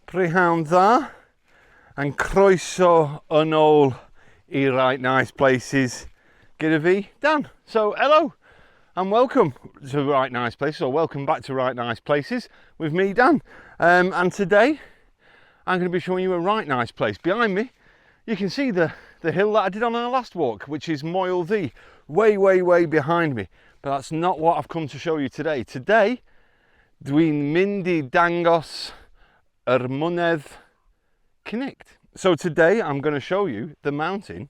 Prynhawn dda and croeso yn ôl I Right Nice Places gyda fi, Dan. So hello and welcome to Right Nice Places, or welcome back to Right Nice Places with me, Dan. And today I'm going to be showing you a right nice place. Behind me you can see the hill that I did on our last walk, which is Moel Ddu, way behind me. But that's not what I've come to show you today. Today dwi'n mynd I dangos yr mynedd Cnicht. So today I'm going to show you the mountain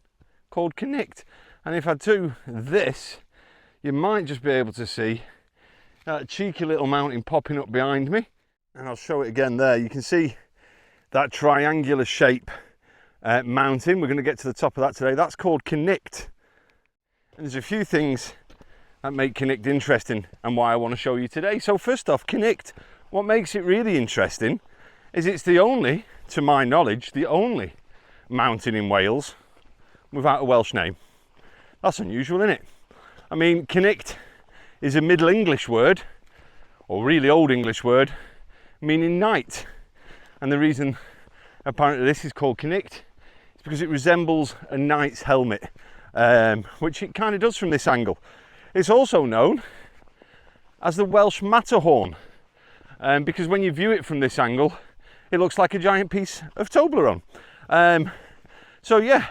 called Cnicht. And if I do this, you might just be able to see that cheeky little mountain popping up behind me. And I'll show it again there. You can see that triangular shape mountain. We're going to get to the top of that today. That's called Cnicht. And there's a few things that make Cnicht interesting and why I want to show you today. So first off, Cnicht, what makes it really interesting is it's the only, to my knowledge, the only mountain in Wales without a Welsh name. That's unusual, isn't it? I mean, Cnicht is a Middle English word, or really old English word, meaning knight. And the reason apparently this is called Cnicht is because it resembles a knight's helmet, which it kind of does from this angle. It's also known as the Welsh Matterhorn, because when you view it from this angle, it looks like a giant piece of Toblerone. So yeah,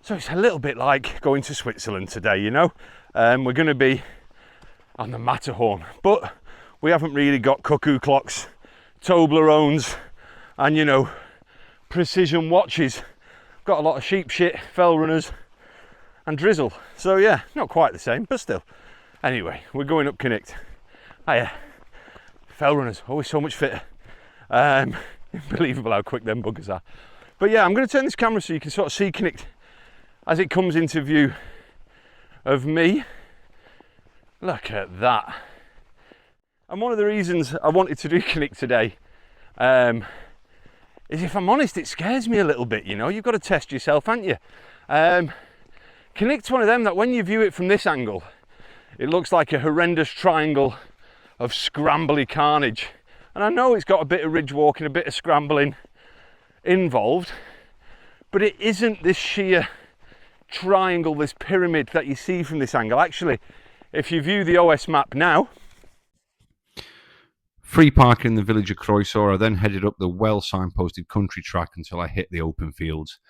so it's a little bit like going to Switzerland today, you know. We're going to be on the Matterhorn, but we haven't really got cuckoo clocks, Toblerones, and you know, precision watches. Got a lot of sheep shit, fell runners, and drizzle. So yeah, not quite the same, but still. Anyway, we're going up Cnicht. Hiya. Fell runners, always so much fitter. Unbelievable how quick them buggers are. But yeah, I'm going to turn this camera so you can sort of see Cnicht as it comes into view of me. Look at that. And one of the reasons I wanted to do Cnicht today is, if I'm honest, it scares me a little bit, you know. You've got to test yourself, haven't you? Cnicht's one of them that when you view it from this angle, it looks like a horrendous triangle of scrambly carnage. And I know it's got a bit of ridge walking, a bit of scrambling involved, but it isn't this sheer triangle, this pyramid that you see from this angle. Actually, if you view the OS map now, free parking in the village of Croesor, I then headed up the well signposted country track until I hit the open fields.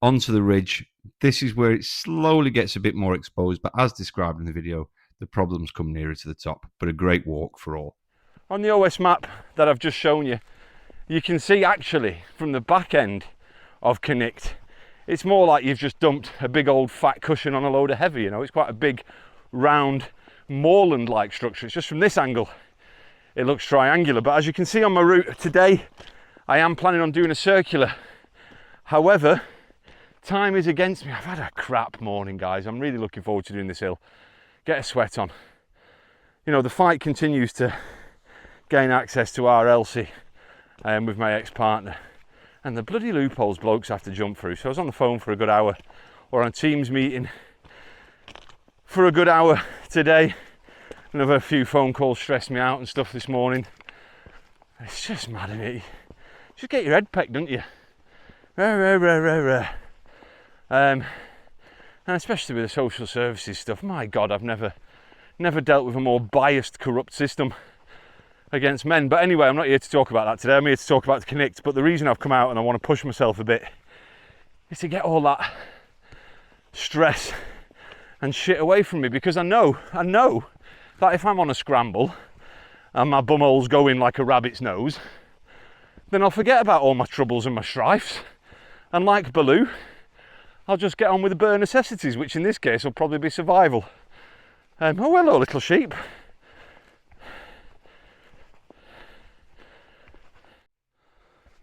Onto the ridge. This is where it slowly gets a bit more exposed, but as described in the video, the problems come nearer to the top, but a great walk for all. On the OS map that I've just shown you, you can see actually from the back end of Cnicht, it's more like you've just dumped a big old fat cushion on a load of heavy, you know. It's quite a big, round, moorland-like structure. It's just from this angle, it looks triangular. But as you can see on my route today, I am planning on doing a circular. However, time is against me. I've had a crap morning, guys. I'm really looking forward to doing this hill. Get a sweat on. You know, the fight continues to gain access to our Elsie with my ex-partner, and the bloody loopholes blokes have to jump through. So I was on the phone for a good hour, or on Teams meeting for a good hour today. Another few phone calls stressed me out and stuff this morning. It's just mad, isn't it? Just get your head pecked, don't you? And especially with the social services stuff, my God, I've never dealt with a more biased, corrupt system against men. But anyway, I'm not here to talk about that today. I'm here to talk about the Cnicht. But the reason I've come out and I want to push myself a bit is to get all that stress and shit away from me, because I know that if I'm on a scramble and my bumhole's going like a rabbit's nose, then I'll forget about all my troubles and my strifes, and like Baloo, I'll just get on with the bare necessities, which in this case will probably be survival. Oh, hello, little sheep.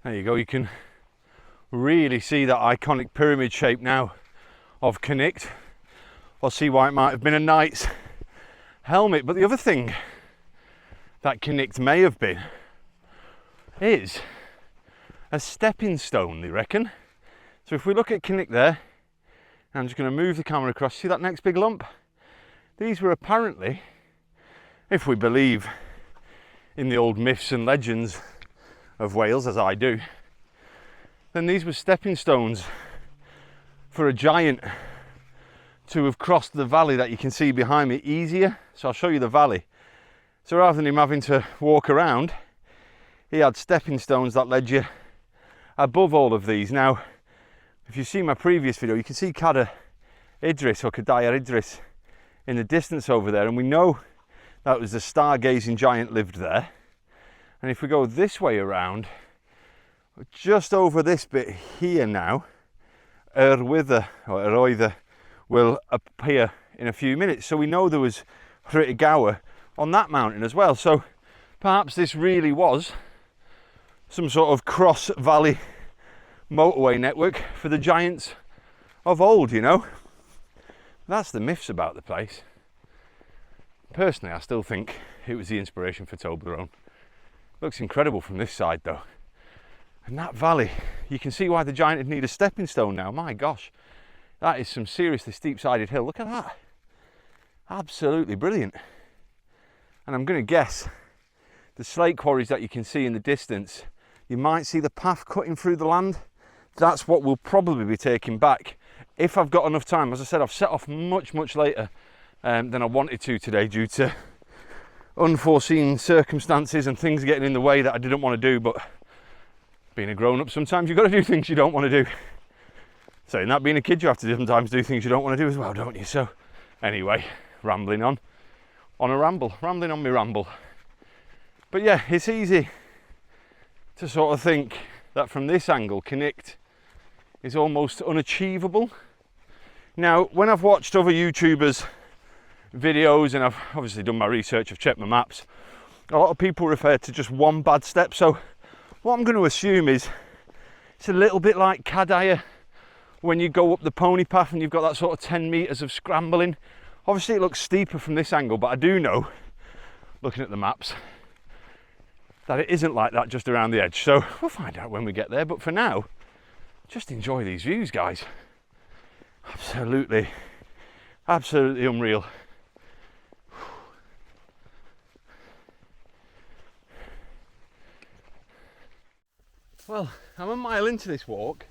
There you go, you can really see that iconic pyramid shape now of Cnicht. I'll see why it might have been a knight's helmet. But the other thing that Cnicht may have been is a stepping stone, they reckon. So if we look at Cnicht there, I'm just going to move the camera across. See that next big lump? These were apparently, if we believe in the old myths and legends of Wales, as I do, then these were stepping stones for a giant to have crossed the valley that you can see behind me easier. So I'll show you the valley. So rather than him having to walk around, he had stepping stones that led you above all of these. Now, if you see my previous video, you can see Cadair Idris or Cadair Idris in the distance over there, and we know that was the stargazing giant lived there. And if we go this way around, just over this bit here now, Wither or Eroidder will appear in a few minutes. So we know there was Gower on that mountain as well. So perhaps this really was some sort of cross valley motorway network for the giants of old, you know. That's the myths about the place. Personally, I still think it was the inspiration for Toblerone. Looks incredible from this side though. And that valley, you can see why the giant would need a stepping stone now. My gosh, that is some seriously steep-sided hill. Look at that. Absolutely brilliant. And I'm going to guess the slate quarries that you can see in the distance, you might see the path cutting through the land. That's what we'll probably be taking back if I've got enough time. As I said, I've set off much later than I wanted to today due to unforeseen circumstances and things getting in the way that I didn't want to do. But being a grown-up, sometimes you've got to do things you don't want to do. Saying that, being a kid, you have to sometimes do things you don't want to do as well, don't you? So anyway, rambling on a ramble, rambling on me ramble. But yeah, it's easy to sort of think that from this angle, Cnicht is almost unachievable. Now, when I've watched other YouTubers' videos, and I've obviously done my research, I've checked my maps, a lot of people refer to just one bad step. So what I'm going to assume is it's a little bit like Cadair when you go up the pony path and you've got that sort of 10 metres of scrambling. Obviously it looks steeper from this angle, but I do know, looking at the maps, that it isn't like that just around the edge. So we'll find out when we get there, but for now, just enjoy these views, guys. Absolutely unreal. Well, I'm a mile into this walk,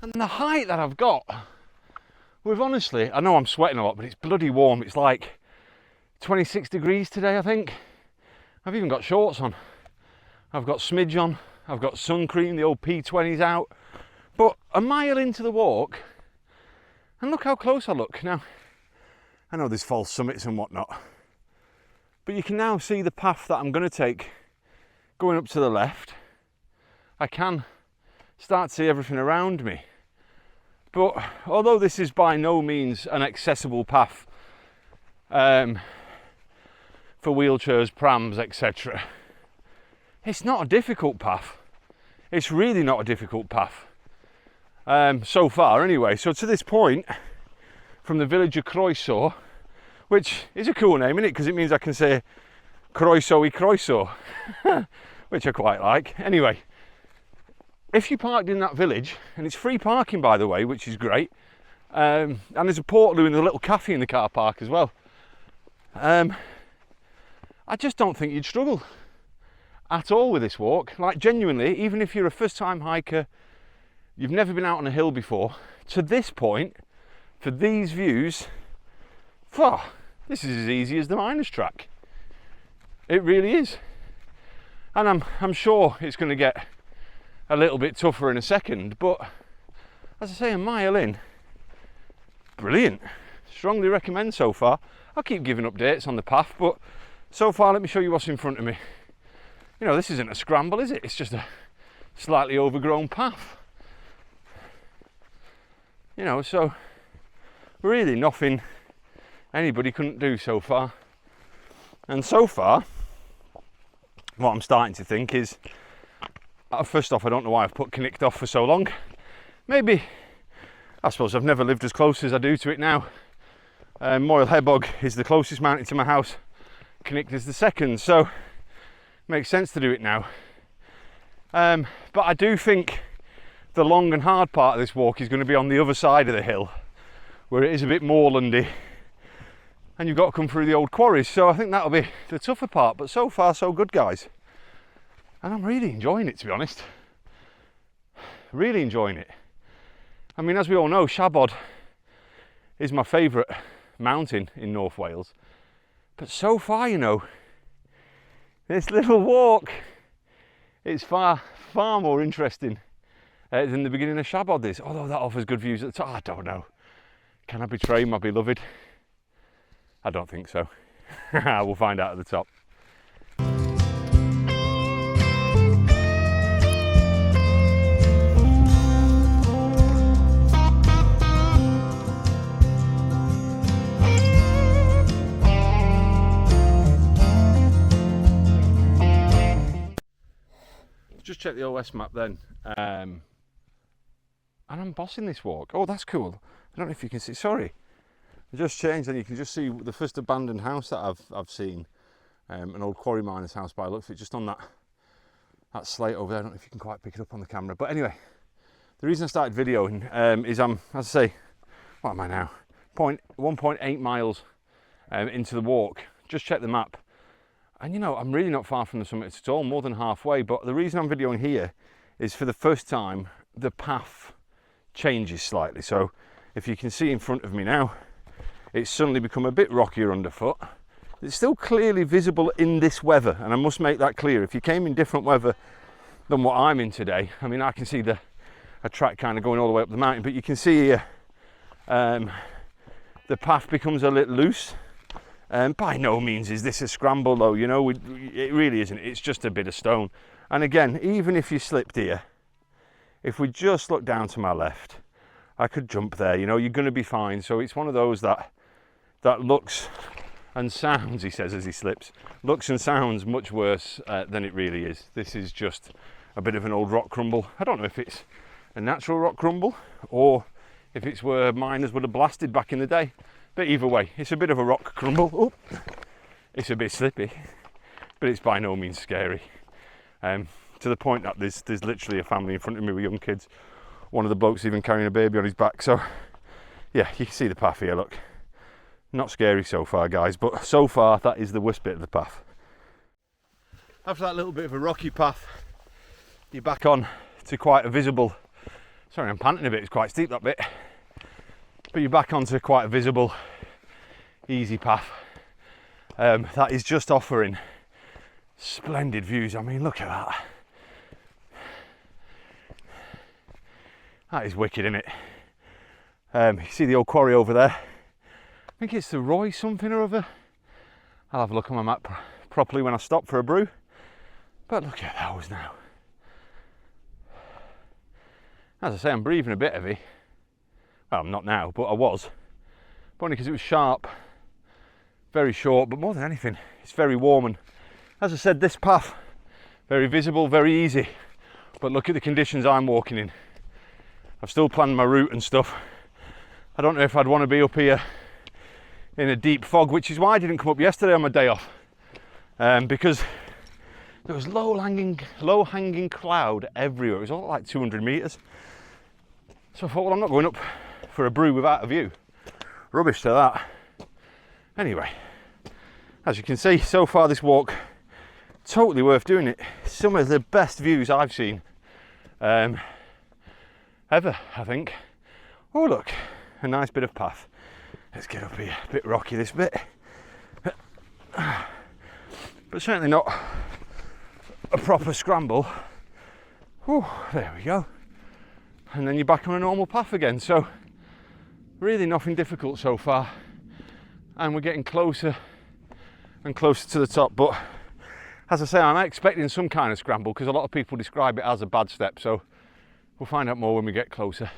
and the height that I've got, with honestly, I know I'm sweating a lot, but it's bloody warm. It's like 26 degrees today, I think. I've even got shorts on. I've got smidge on. I've got sun cream, the old P20's out. But a mile into the walk, and look how close I look. Now, I know there's false summits and whatnot, but you can now see the path that I'm going to take going up to the left. I can start to see everything around me. But although this is by no means an accessible path for wheelchairs, prams, etc., it's not a difficult path. It's really not a difficult path. So far anyway. So to this point, from the village of Croesor, which is a cool name, isn't it? Because it means I can say Croesor, which I quite like. Anyway, if you parked in that village, and it's free parking by the way, which is great, and there's a portaloo and a little cafe in the car park as well, I just don't think you'd struggle at all with this walk. Like genuinely, even if you're a first time hiker, you've never been out on a hill before, to this point, for these views, this is as easy as the miners track. It really is. And I'm sure it's going to get a little bit tougher in a second, but as I say, a mile in, brilliant. Strongly recommend so far. I'll keep giving updates on the path, but so far let me show you what's in front of me. You know, this isn't a scramble, is it? It's just a slightly overgrown path. You know, so really nothing anybody couldn't do so far. And so far, what I'm starting to think is, first off, I don't know why I've put Cnicht off for so long. Maybe, I suppose I've never lived as close as I do to it now. Moyle Hebog is the closest mountain to my house. Cnicht is the second, so makes sense to do it now. But I do think the long and hard part of this walk is going to be on the other side of the hill, where it is a bit moorlandy, and you've got to come through the old quarries. So I think that'll be the tougher part, but so far so good, guys. And I'm really enjoying it, to be honest. Really enjoying it. I mean, as we all know, Shabod is my favourite mountain in North Wales. But so far, you know, this little walk, it's far more interesting than the beginning of Shabod is. Although that offers good views at the top. I don't know. Can I betray my beloved? I don't think so. We'll find out at the top. Just check the OS map then, and I'm bossing this walk. Oh, that's cool. I don't know if you can see. Sorry, I just changed, and you can just see the first abandoned house that I've seen, an old quarry miner's house by the looks of it, just on that slate over there. I don't know if you can quite pick it up on the camera, but anyway, the reason I started videoing is I'm, as I say, what am I now? 1.8 miles into the walk. Just check the map. And you know, I'm really not far from the summit at all, more than halfway. But the reason I'm videoing here is for the first time, the path changes slightly. So if you can see in front of me now, it's suddenly become a bit rockier underfoot. It's still clearly visible in this weather. And I must make that clear. If you came in different weather than what I'm in today, I mean, I can see a track kind of going all the way up the mountain, but you can see here, the path becomes a little loose. By no means is this a scramble though, you know, it really isn't. It's just a bit of stone. And again, even if you slipped here, if we just look down to my left, I could jump there, you know, you're going to be fine. So it's one of those that looks and sounds, he says as he slips, looks and sounds much worse than it really is. This is just a bit of an old rock crumble. I don't know if it's a natural rock crumble or if it's where miners would have blasted back in the day. But either way, it's a bit of a rock crumble. Oh, it's a bit slippy, but it's by no means scary. To the point that there's literally a family in front of me with young kids. One of the blokes even carrying a baby on his back. So, yeah, you can see the path here, look. Not scary so far, guys, but so far that is the worst bit of the path. After that little bit of a rocky path, you're back on to quite a visible... Sorry, I'm panting a bit, it's quite steep that bit. But you're back onto quite a visible, easy path that is just offering splendid views. I mean, look at that. That is wicked, isn't it? You see the old quarry over there? I think it's the Roy something or other. I'll have a look on my map properly when I stop for a brew. But look at those now. As I say, I'm breathing a bit heavy. Well, I'm not now, but I was. But only because it was sharp, very short, but more than anything, it's very warm. And as I said, this path, very visible, very easy. But look at the conditions I'm walking in. I've still planned my route and stuff. I don't know if I'd want to be up here in a deep fog, which is why I didn't come up yesterday on my day off. Because there was low-hanging cloud everywhere. It was all like 200 metres. So I thought, well, I'm not going up for a brew without a view. Rubbish to that. Anyway, as you can see, so far this walk, totally worth doing it. Some of the best views I've seen ever, I think. Oh look, a nice bit of path. Let's get up here, a bit rocky this bit. But certainly not a proper scramble. Whew, there we go. And then you're back on a normal path again. So really nothing difficult so far. And we're getting closer and closer to the top. But as I say, I'm expecting some kind of scramble because a lot of people describe it as a bad step. So we'll find out more when we get closer.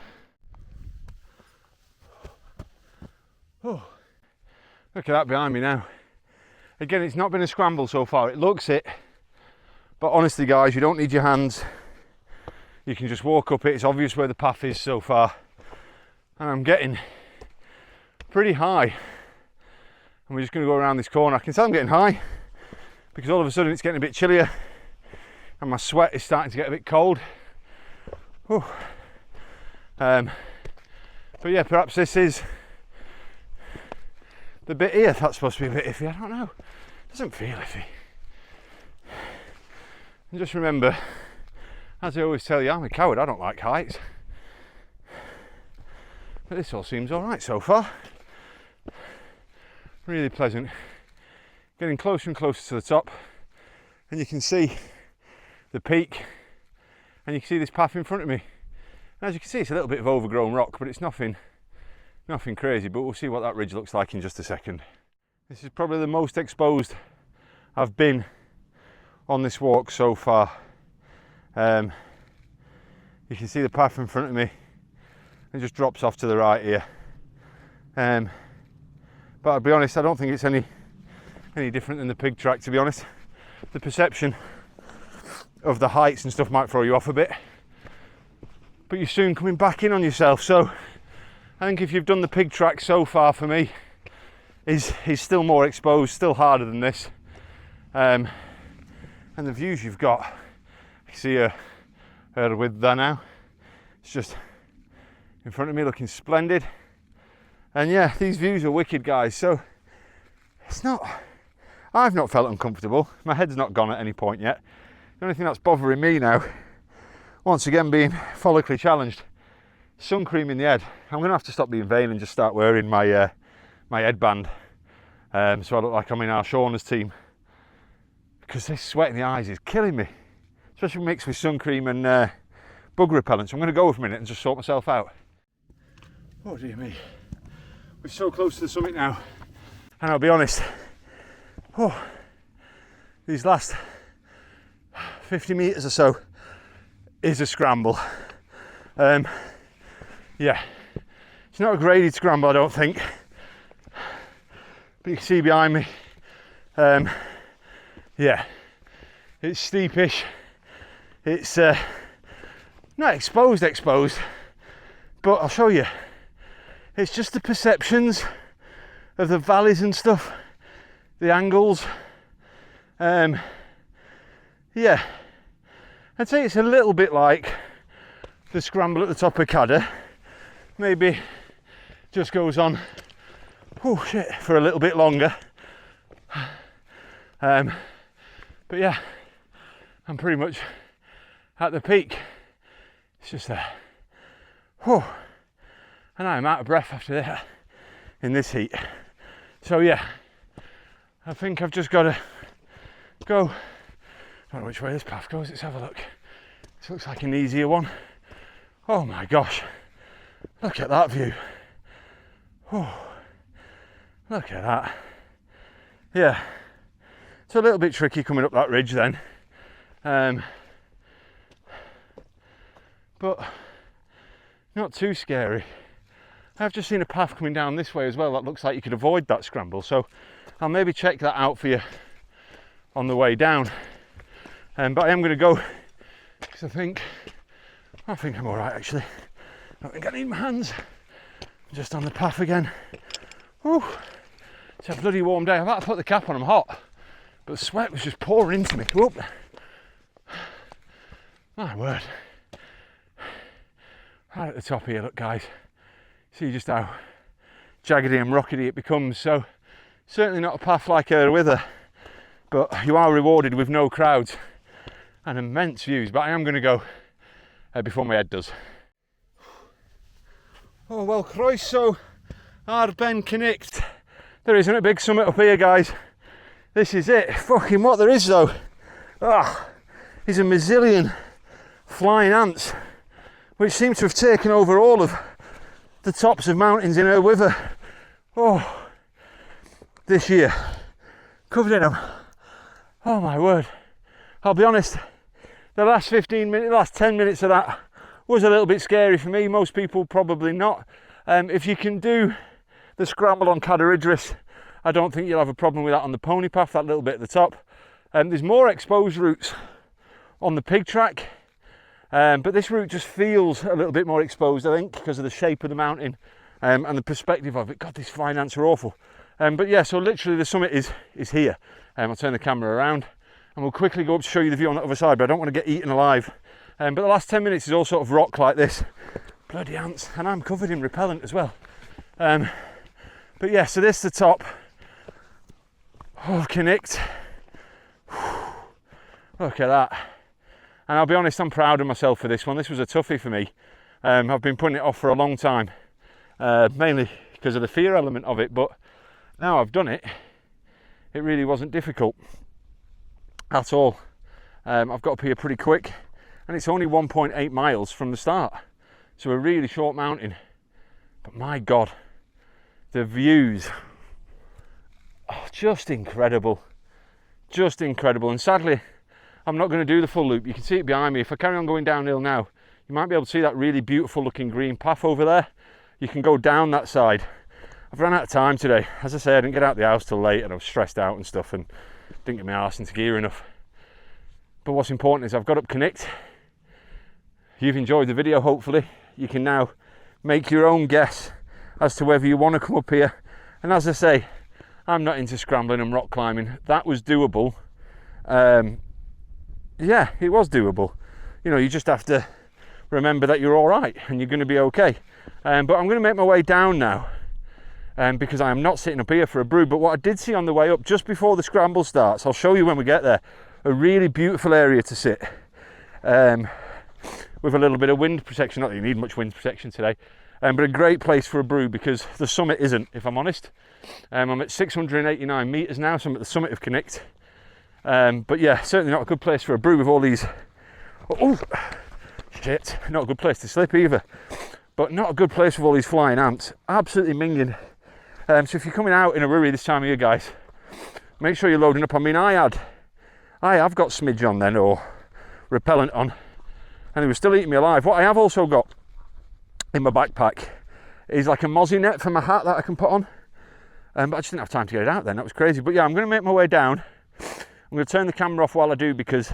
Oh, look at that behind me now. Again, it's not been a scramble so far. It looks it. But honestly, guys, you don't need your hands. You can just walk up it. It's obvious where the path is so far. And I'm getting pretty high. And we're just going to go around this corner. I can tell I'm getting high because all of a sudden it's getting a bit chillier and my sweat is starting to get a bit cold. But yeah, perhaps this is the bit here that's supposed to be a bit iffy. I don't know. It doesn't feel iffy. And just remember, as I always tell you, I'm a coward, I don't like heights. But this all seems alright so far. Really pleasant. Getting closer and closer to the top, and you can see the peak, and you can see this path in front of me. And as you can see, it's a little bit of overgrown rock, but it's nothing crazy. But we'll see what that ridge looks like in just a second. This is probably the most exposed I've been on this walk so far. You can see the path in front of me. It just drops off to the right here. But I'll be honest, I don't think it's any different than the pig track, to be honest. The perception of the heights and stuff might throw you off a bit, but you're soon coming back in on yourself. So I think if you've done the pig track so far, for me, is still more exposed, still harder than this. And the views you've got, you see her width there now. It's just in front of me, looking splendid. And yeah, these views are wicked, guys. So I've not felt uncomfortable. My head's not gone at any point yet. The only thing that's bothering me now, once again being follically challenged, sun cream in the head. I'm going to have to stop being vain and just start wearing my headband, so I look like I'm in our Shauna's team, because this sweat in the eyes is killing me, especially mixed with sun cream and bug repellent. So I'm going to go for a minute and just sort myself out. Oh dear me. We're so close to the summit now, and I'll be honest, these last 50 metres or so is a scramble. Yeah, it's not a graded scramble, I don't think, but you can see behind me, yeah, it's steepish. It's not exposed, but I'll show you. It's just the perceptions of the valleys and stuff, the angles. Yeah, I'd say it's a little bit like the scramble at the top of Cadder. Maybe just goes on, oh shit, for a little bit longer. But yeah, I'm pretty much at the peak. It's just there. And I'm out of breath after that in this heat. So yeah, I think I've just got to go. I don't know which way this path goes. Let's have a look. This looks like an easier one. Oh my gosh, look at that view. Look at that. Yeah, it's a little bit tricky coming up that ridge then, but not too scary. I've just seen a path coming down this way as well that looks like you could avoid that scramble, so I'll maybe check that out for you on the way down. But I am going to go, because I think I'm all right actually. I don't think I need my hands. I'm just on the path again. Whew. It's a bloody warm day. I've had to put the cap on, I'm hot, but the sweat was just pouring into me. Whoop. My word. Right at the top here, look guys. See just how jaggedy and rockety it becomes. So certainly not a path like Wither, but you are rewarded with no crowds and immense views. But I am going to go before my head does. Oh well, Croesor Cnicht. There isn't a big summit up here, guys. This is it. Fucking what there is though. Is a mazillion flying ants, which seem to have taken over all of the tops of mountains in Wither. This year, covered in them. Oh my word. I'll be honest, the last 10 minutes of that was a little bit scary for me. Most people probably not. If you can do the scramble on Cadder Idris, I don't think you'll have a problem with that on the pony path, that little bit at the top. There's more exposed routes on the pig track, but this route just feels a little bit more exposed, I think, because of the shape of the mountain and the perspective of it. God, these flying ants are awful. But yeah, so literally the summit is here. I'll turn the camera around and we'll quickly go up to show you the view on the other side, but I don't want to get eaten alive. But the last 10 minutes is all sort of rock like this. Bloody ants, and I'm covered in repellent as well. But yeah, so this is the top of Cnicht. Look at that. And I'll be honest, I'm proud of myself for this one. This was a toughie for me. I've been putting it off for a long time, mainly because of the fear element of it, but now I've done it, it really wasn't difficult at all. I've got up here pretty quick, and it's only 1.8 miles from the start, so a really short mountain. But my God, the views are just incredible, and sadly I'm not going to do the full loop. You can see it behind me. If I carry on going downhill now, you might be able to see that really beautiful looking green path over there. You can go down that side. I've run out of time today. As I say, I didn't get out of the house till late, and I was stressed out and stuff, and didn't get my arse into gear enough. But what's important is I've got up Cnicht. You've enjoyed the video, hopefully. You can now make your own guess as to whether you want to come up here. And as I say, I'm not into scrambling and rock climbing. That was doable. Yeah, it was doable. You know, you just have to remember that you're all right and you're going to be okay. But I'm going to make my way down now, because I am not sitting up here for a brew. But what I did see on the way up, just before the scramble starts, I'll show you when we get there, a really beautiful area to sit, with a little bit of wind protection. Not that you need much wind protection today, but a great place for a brew, because the summit isn't, if I'm honest. I'm at 689 metres now, so I'm at the summit of Cnicht. But yeah, certainly not a good place for a brew with all these, oh shit, not a good place to slip either, but not a good place with all these flying ants, absolutely minging. So if you're coming out in a hurry this time of year, guys, make sure you're loading up. I mean, I have got smidge on then, or repellent on, and it was still eating me alive. What I have also got in my backpack is like a mozzie net for my hat that I can put on, but I just didn't have time to get it out then. That was crazy. But yeah, I'm going to make my way down. I'm going to turn the camera off while I do, because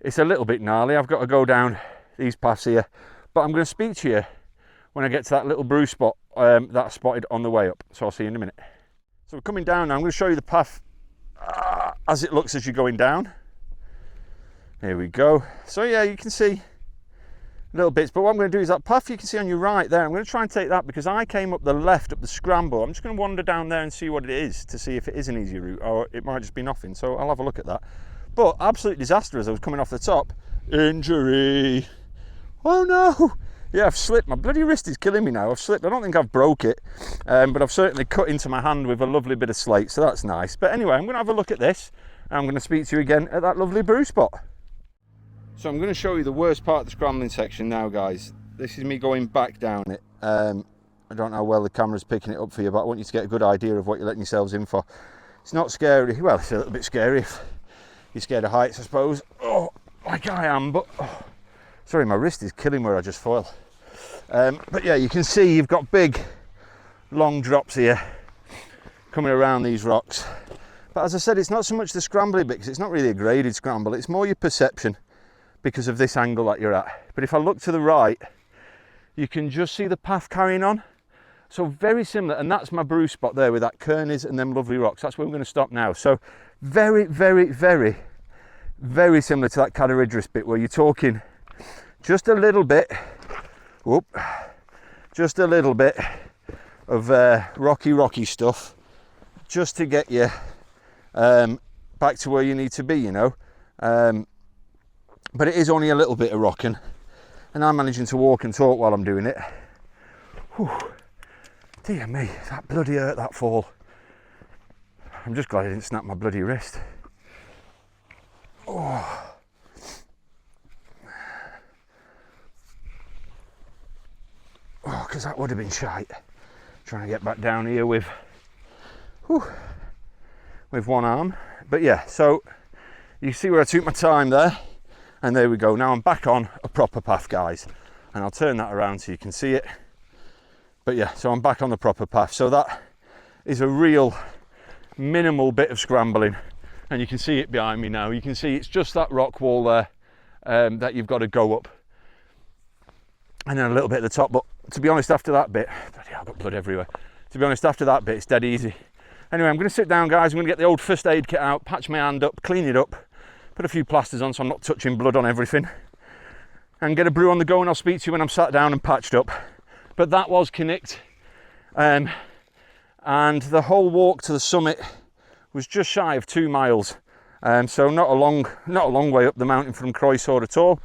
it's a little bit gnarly. I've got to go down these paths here, but I'm going to speak to you when I get to that little brew spot that I spotted on the way up. So I'll see you in a minute. So we're coming down now. I'm going to show you the path as it looks as you're going down. Here we go. So yeah, you can see little bits, but what I'm going to do is that path you can see on your right there, I'm going to try and take that, because I came up the left, up the scramble. I'm just going to wander down there and see what it is, to see if it is an easy route, or it might just be nothing. So I'll have a look at that. But absolute disaster as I was coming off the top. Injury. Oh no. Yeah, I've slipped. My bloody wrist is killing me now. I've slipped. I don't think I've broke it, but I've certainly cut into my hand with a lovely bit of slate, so that's nice. But anyway, I'm going to have a look at this, and I'm going to speak to you again at that lovely brew spot. So I'm going to show you the worst part of the scrambling section now, guys. This is me going back down it. I don't know how well the camera's picking it up for you, but I want you to get a good idea of what you're letting yourselves in for. It's not scary. Well, it's a little bit scary if you're scared of heights, I suppose. Oh, like I am, but oh, sorry, my wrist is killing where I just fell. But yeah, you can see you've got big, long drops here coming around these rocks. But as I said, it's not so much the scrambling bit, because it's not really a graded scramble. It's more your perception, because of this angle that you're at. But if I look to the right, you can just see the path carrying on. So very similar, and that's my brew spot there with that Kernies and them lovely rocks. That's where we're going to stop now. So very, very, very, very similar to that Cadaridris bit, where you're talking just a little bit, whoop, just a little bit of rocky stuff, just to get you back to where you need to be, you know. But it is only a little bit of rocking, and I'm managing to walk and talk while I'm doing it. Whew. Dear me, that bloody hurt, that fall. I'm just glad I didn't snap my bloody wrist. Oh. Oh, because that would have been shite. Trying to get back down here with one arm. But yeah, so you see where I took my time there. And there we go. Now I'm back on a proper path, guys, and I'll turn that around so you can see it. But yeah, so I'm back on the proper path. So that is a real minimal bit of scrambling, and you can see it behind me now. You can see it's just that rock wall there that you've got to go up, and then a little bit at the top. But to be honest, after that bit, bloody hell, I've got blood everywhere. To be honest, after that bit, it's dead easy. Anyway, I'm going to sit down, guys. I'm going to get the old first aid kit out, patch my hand up, clean it up, put a few plasters on so I'm not touching blood on everything, and get a brew on the go, and I'll speak to you when I'm sat down and patched up. But that was Cnicht, and the whole walk to the summit was just shy of 2 miles, So not a long way up the mountain from Croesor at all,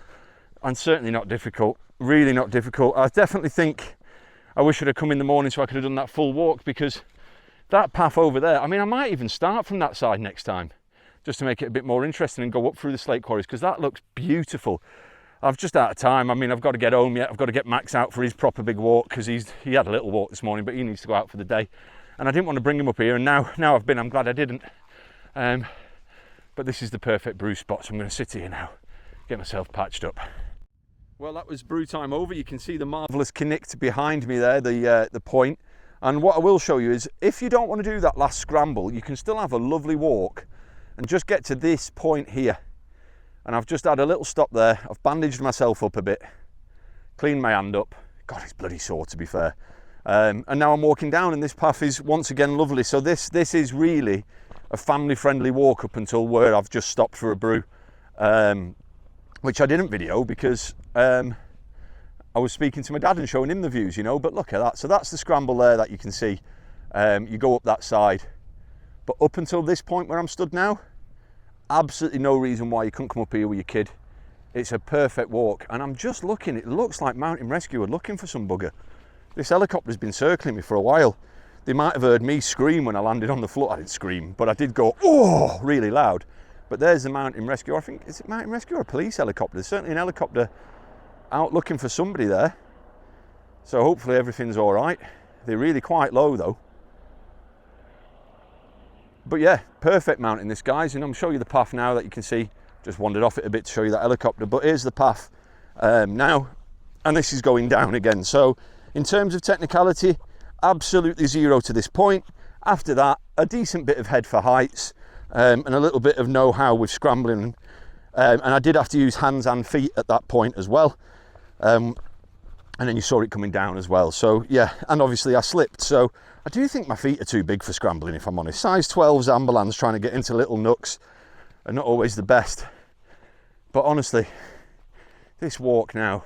and certainly not difficult. Really not difficult. I definitely think I wish I'd have come in the morning so I could have done that full walk, because that path over there, I mean, I might even start from that side next time just to make it a bit more interesting and go up through the slate quarries, because that looks beautiful. I've just out of time. I mean, I've got to get home yet. I've got to get Max out for his proper big walk, because he had a little walk this morning, but he needs to go out for the day. And I didn't want to bring him up here, and now I've been, I'm glad I didn't. But this is the perfect brew spot, so I'm going to sit here now, get myself patched up. Well, that was brew time over. You can see the marvellous Cnicht behind me there, the point. And what I will show you is, if you don't want to do that last scramble, you can still have a lovely walk and just get to this point here. And I've just had a little stop there. I've bandaged myself up a bit, cleaned my hand up. God, it's bloody sore, to be fair. And now I'm walking down, and this path is once again lovely. So this is really a family-friendly walk up until where I've just stopped for a brew, which I didn't video because I was speaking to my dad and showing him the views, you know. But look at that. So that's the scramble there that you can see. You go up that side, but up until this point where I'm stood now, absolutely no reason why you couldn't come up here with your kid. It's a perfect walk, and I'm just looking. It looks like mountain rescue are looking for some bugger. This helicopter's been circling me for a while. They might have heard me scream when I landed on the floor. I didn't scream, but I did go, oh, really loud. But there's the mountain rescue. I think, is it mountain rescue or a police helicopter? There's certainly an helicopter out looking for somebody there. So hopefully everything's all right. They're really quite low though. But yeah, perfect mountain this, guys. And I'm showing you the path now that you can see. Just wandered off it a bit to show you that helicopter. But here's the path now. And this is going down again. So in terms of technicality, absolutely zero to this point. After that, a decent bit of head for heights, and a little bit of know-how with scrambling. And I did have to use hands and feet at that point as well. And then you saw it coming down as well. So yeah, and obviously I slipped. So I do think my feet are too big for scrambling, if I'm honest. Size 12s ambulance trying to get into little nooks are not always the best. But honestly, this walk now,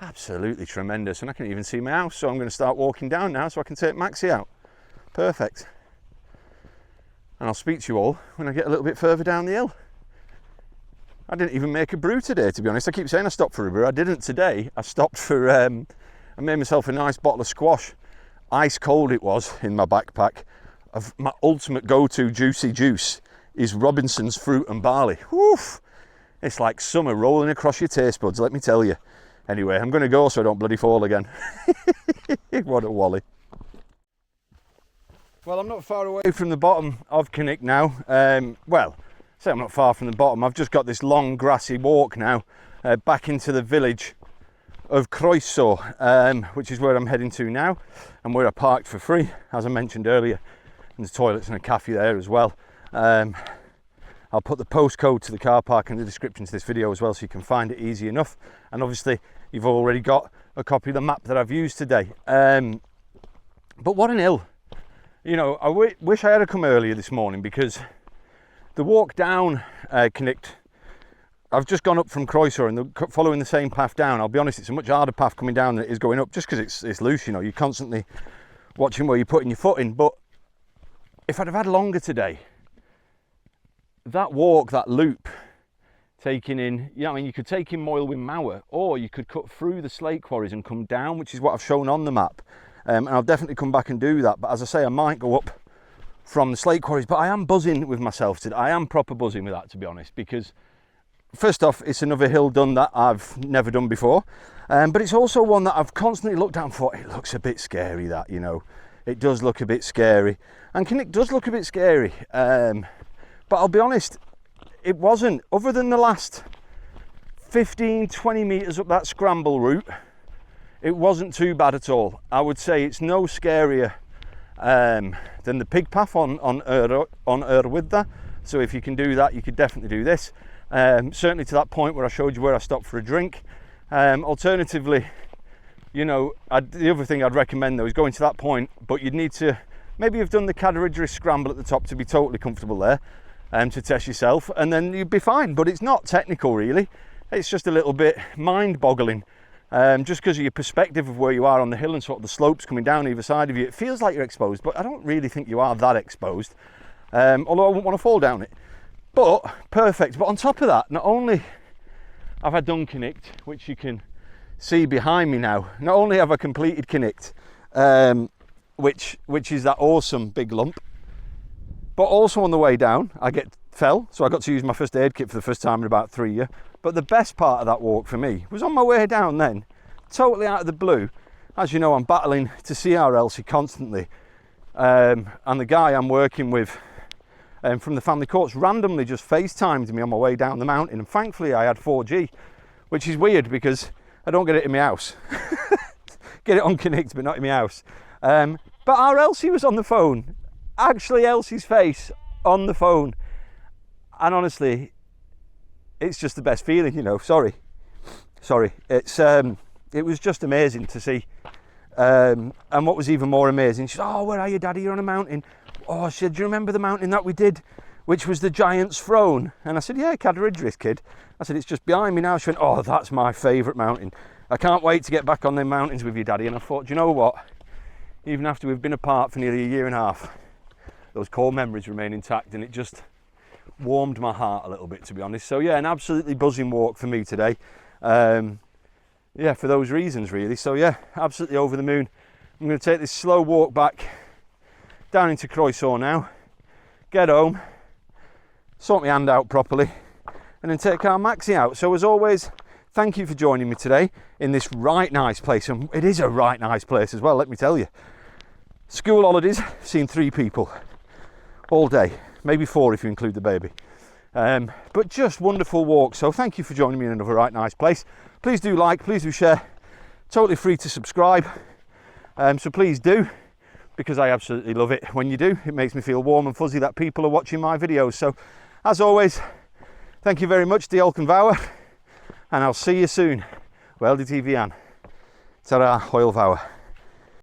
absolutely tremendous. And I can even see my house, so I'm going to start walking down now so I can take Maxie out. Perfect. And I'll speak to you all when I get a little bit further down the hill. I didn't even make a brew today, to be honest. I keep saying I stopped for a brew. I didn't today. I stopped for, I made myself a nice bottle of squash. Ice cold it was in my backpack. My ultimate go-to juicy juice is Robinson's Fruit and Barley. Woof! It's like summer rolling across your taste buds, let me tell you. Anyway, I'm going to go so I don't bloody fall again. What a wally. Well, I'm not far away from the bottom of Cnicht now. Well, say I'm not far from the bottom. I've just got this long grassy walk now back into the village of Croesor, which is where I'm heading to now, and where I parked for free, as I mentioned earlier. And there's toilets and a cafe there as well. I'll put the postcode to the car park in the description to this video as well, so you can find it easy enough. And obviously you've already got a copy of the map that I've used today. But what an hill. You know, I wish I had come earlier this morning, because the walk down Cnicht, I've just gone up from Croesor and following the same path down. I'll be honest, it's a much harder path coming down than it is going up, just because it's loose, you know. You're constantly watching where you're putting your foot in. But if I'd have had longer today, that walk, that loop, taking in, yeah, I mean, you could take in Moylwyn Mower, or you could cut through the slate quarries and come down, which is what I've shown on the map. And I'll definitely come back and do that. But as I say, I might go up from the slate quarries. But I am buzzing with myself today. I am proper buzzing with that, to be honest, because first off, it's another hill done that I've never done before. But it's also one that I've constantly looked at and thought, it looks a bit scary, that, you know. It does look a bit scary. And Cnicht does look a bit scary. But I'll be honest, it wasn't. Other than the last 15, 20 metres up that scramble route, it wasn't too bad at all. I would say it's no scarier than the pig path on Urwydda. So if you can do that, you could definitely do this. Certainly to that point where I showed you where I stopped for a drink. Alternatively, you know, the other thing I'd recommend though is going to that point, but you'd need to maybe have done the Cadaridgery scramble at the top to be totally comfortable there, to test yourself, and then you'd be fine. But it's not technical really. It's just a little bit mind-boggling. Just because of your perspective of where you are on the hill and sort of the slopes coming down either side of you, it feels like you're exposed, but I don't really think you are that exposed, although I wouldn't want to fall down it. But perfect. But on top of that, not only have I done Cnicht, which you can see behind me now, not only have I completed Cnicht, which is that awesome big lump, but also on the way down I fell, so I got to use my first aid kit for the first time in about 3 years. But the best part of that walk for me was on my way down then, totally out of the blue. As you know, I'm battling to see our Elsie constantly, and the guy I'm working with from the family courts randomly just FaceTimed me on my way down the mountain, and thankfully I had 4G, which is weird because I don't get it in my house. Get it on Cnicht, but not in my house. But our Elsie was on the phone, actually Elsie's face on the phone, and honestly, it's just the best feeling, you know. Sorry, it's it was just amazing to see. And what was even more amazing, she said, "Oh, where are you, Daddy? You're on a mountain." Oh, she said, "Do you remember the mountain that we did, which was the Giant's Throne?" And I said, "Yeah, Cadair Idris, kid." I said, "It's just behind me now." She went, "Oh, that's my favourite mountain. I can't wait to get back on them mountains with you, Daddy." And I thought, do you know what? Even after we've been apart for nearly 1.5 years, those core memories remain intact, and it just warmed my heart a little bit, to be honest. So yeah, an absolutely buzzing walk for me today. Yeah, for those reasons really. So yeah, absolutely over the moon. I'm going to take this slow walk back down into Croesor now, get home, sort my hand out properly, and then take our Maxi out. So as always, thank you for joining me today in this right nice place. And it is a right nice place as well, let me tell you. School holidays, seen 3 people all day, maybe 4 if you include the baby. But just wonderful walk. So thank you for joining me in another right nice place. Please do like, please do share. Totally free to subscribe. So please do, because I absolutely love it when you do. It makes me feel warm and fuzzy that people are watching my videos. So as always, thank you very much, Diolch yn fawr, and I'll see you soon. Wel, di ti fi an. Ta-ra, hwyl fawr.